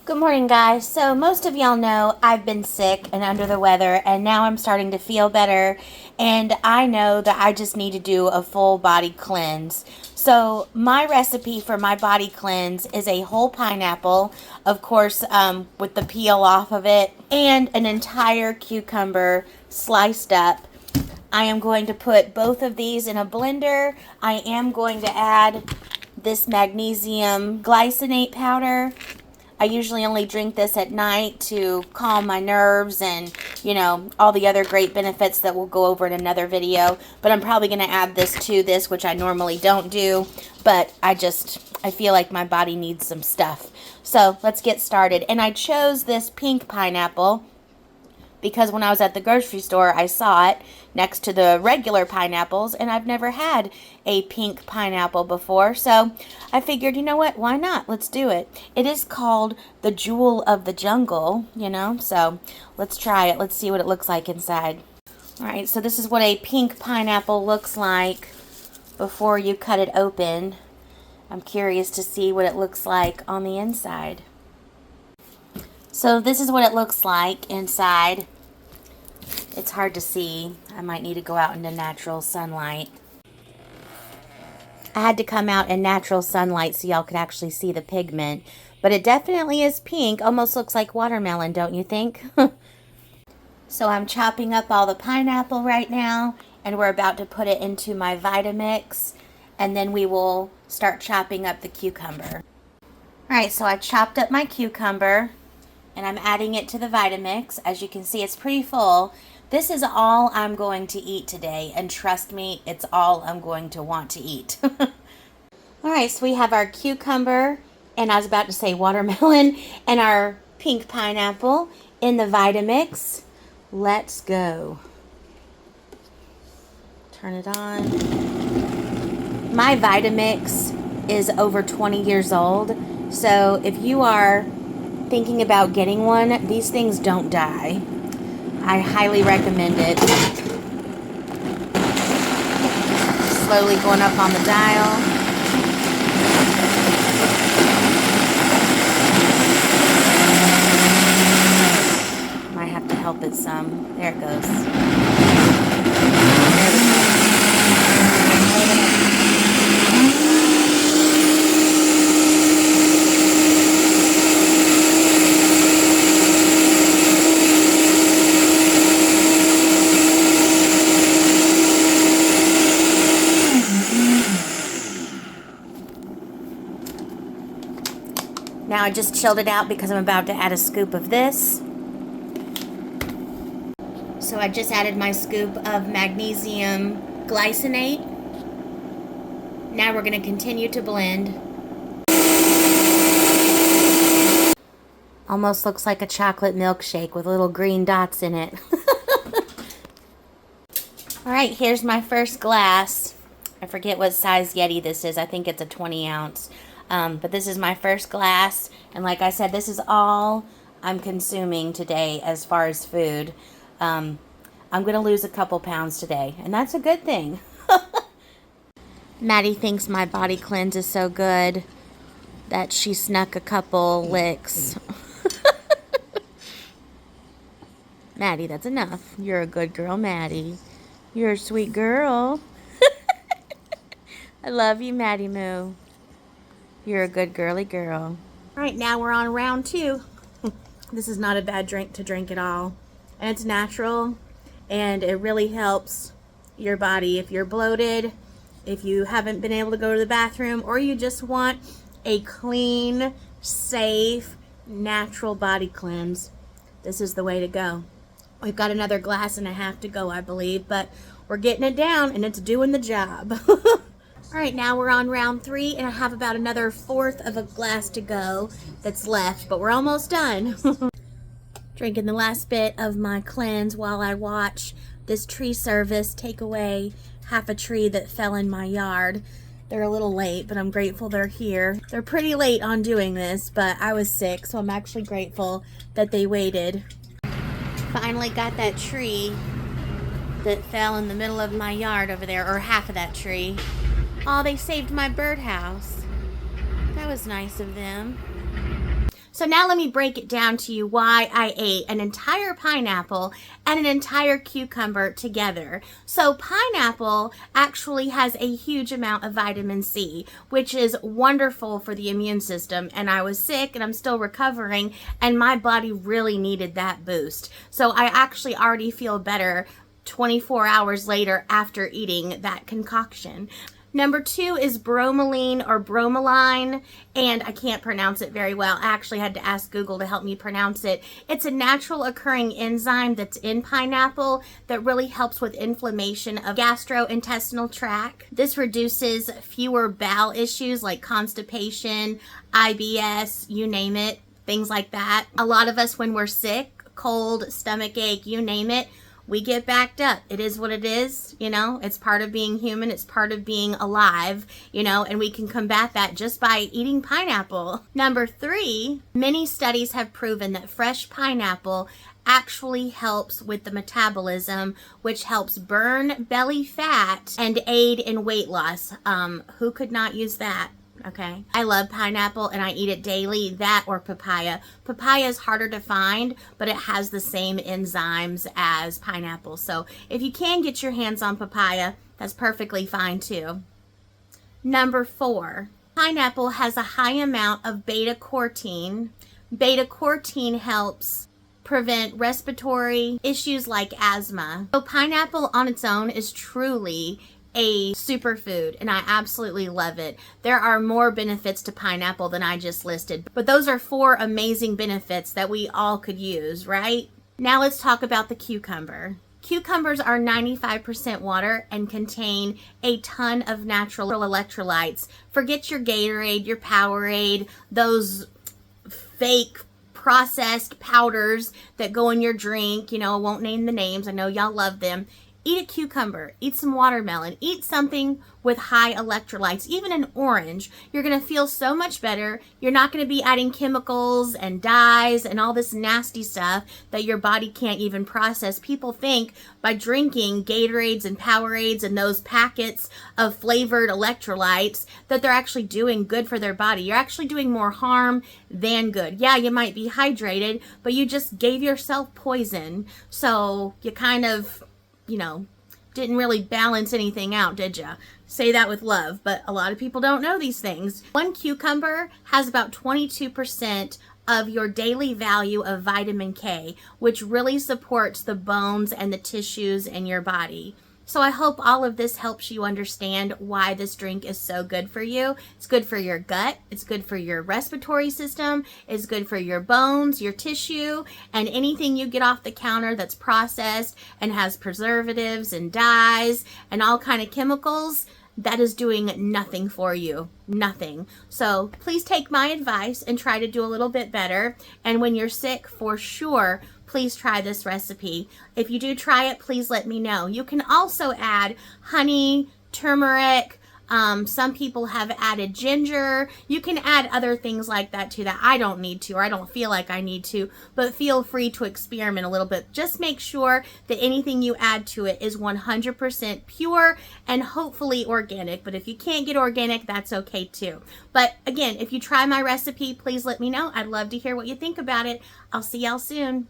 Good morning, guys. So most of y'all know I've been sick and under the weather, and now I'm starting to feel better, and I know that I just need to do a full body cleanse. So my recipe for my body cleanse is a whole pineapple, of course, with the peel off of it, and an entire cucumber sliced up. I am going to put both of these in a blender. I am going to add this magnesium glycinate powder. I usually only drink this at night to calm my nerves and, all the other great benefits that we'll go over in another video. But I'm probably going to add this to this, which I normally don't do. But I feel like my body needs some stuff. So let's get started. And I chose this pink pineapple because when I was at the grocery store, I saw it next to the regular pineapples, and I've never had a pink pineapple before, so I figured, you know what, why not? Let's do it. It is called the jewel of the jungle, so let's try it. Let's see what it looks like inside. All right, so this is what a pink pineapple looks like before you cut it open. I'm curious to see what it looks like on the inside. So this is what it looks like inside. It's hard to see. I might need to go out into natural sunlight. I had to come out in natural sunlight so y'all could actually see the pigment. But it definitely is pink. Almost looks like watermelon, don't you think? So I'm chopping up all the pineapple right now, and we're about to put it into my Vitamix, and then we will start chopping up the cucumber. Alright, so I chopped up my cucumber, and I'm adding it to the Vitamix. As you can see, it's pretty full. This is all I'm going to eat today, and trust me, it's all I'm going to want to eat. Alright, so we have our cucumber, and I was about to say watermelon, and our pink pineapple in the Vitamix. Let's go. Turn it on. My Vitamix is over 20 years old, so if you are thinking about getting one, these things don't die. I highly recommend it. Slowly going up on the dial. Might have to help it some. There it goes. There we go. Now I just chilled it out because I'm about to add a scoop of this. So I just added my scoop of magnesium glycinate. Now we're going to continue to blend. Almost looks like a chocolate milkshake with little green dots in it. Alright, here's my first glass. I forget what size Yeti this is. I think it's a 20 ounce. But this is my first glass, and like I said, this is all I'm consuming today as far as food. I'm going to lose a couple pounds today, and that's a good thing. Maddie thinks my body cleanse is so good that she snuck a couple licks. Maddie, that's enough. You're a good girl, Maddie. You're a sweet girl. I love you, Maddie Moo. You're a good girly girl. All right, now we're on round 2. This is not a bad drink to drink at all. And it's natural, and it really helps your body. If you're bloated, if you haven't been able to go to the bathroom, or you just want a clean, safe, natural body cleanse, this is the way to go. We've got another glass and a half to go, I believe, but we're getting it down, and it's doing the job. All right, now we're on round 3, and I have about another 1/4 of a glass to go that's left, but we're almost done. Drinking the last bit of my cleanse while I watch this tree service take away half a tree that fell in my yard. They're a little late, but I'm grateful they're here. They're pretty late on doing this, but I was sick, so I'm actually grateful that they waited. Finally got that tree that fell in the middle of my yard over there, or half of that tree. Oh, they saved my birdhouse. That was nice of them. So now let me break it down to you why I ate an entire pineapple and an entire cucumber together. So pineapple actually has a huge amount of vitamin C, which is wonderful for the immune system. And I was sick and I'm still recovering, and my body really needed that boost. So I actually already feel better 24 hours later after eating that concoction. Number 2 is bromelain or bromelain, and I can't pronounce it very well. I actually had to ask Google to help me pronounce it. It's a natural occurring enzyme that's in pineapple that really helps with inflammation of gastrointestinal tract. This reduces fewer bowel issues like constipation, IBS, you name it, things like that. A lot of us, when we're sick, cold, stomach ache, you name it, we get backed up. It is what it is, you know, it's part of being human, it's part of being alive, you know, and we can combat that just by eating pineapple. Number 3, many studies have proven that fresh pineapple actually helps with the metabolism, which helps burn belly fat and aid in weight loss. Who could not use that? Okay. I love pineapple and I eat it daily, that or papaya. Papaya is harder to find, but it has the same enzymes as pineapple. So if you can get your hands on papaya, that's perfectly fine too. Number 4, pineapple has a high amount of beta-carotene. Beta-carotene helps prevent respiratory issues like asthma. So pineapple on its own is truly a superfood, and I absolutely love it. There are more benefits to pineapple than I just listed, but those are 4 amazing benefits that we all could use, right? Now let's talk about the cucumber. Cucumbers are 95% water and contain a ton of natural electrolytes. Forget your Gatorade, your Powerade, those fake processed powders that go in your drink. You know, I won't name the names. I know y'all love them. Eat a cucumber, eat some watermelon, eat something with high electrolytes, even an orange. You're going to feel so much better. You're not going to be adding chemicals and dyes and all this nasty stuff that your body can't even process. People think by drinking Gatorades and Powerades and those packets of flavored electrolytes that they're actually doing good for their body. You're actually doing more harm than good. Yeah, you might be hydrated, but you just gave yourself poison. So you kind of, you know, didn't really balance anything out, did ya? Say that with love, but a lot of people don't know these things. One cucumber has about 22% of your daily value of vitamin K, which really supports the bones and the tissues in your body. So I hope all of this helps you understand why this drink is so good for you. It's good for your gut. It's good for your respiratory system. It's good for your bones, your tissue, and anything you get off the counter that's processed and has preservatives and dyes and all kind of chemicals. That is doing nothing for you. Nothing. So please take my advice and try to do a little bit better. And when you're sick, for sure, please try this recipe. If you do try it, please let me know. You can also add honey, turmeric. Some people have added ginger. You can add other things like that too that I don't need to, or I don't feel like I need to, but feel free to experiment a little bit. Just make sure that anything you add to it is 100% pure and hopefully organic. But if you can't get organic, that's okay too. But again, if you try my recipe, please let me know. I'd love to hear what you think about it. I'll see y'all soon.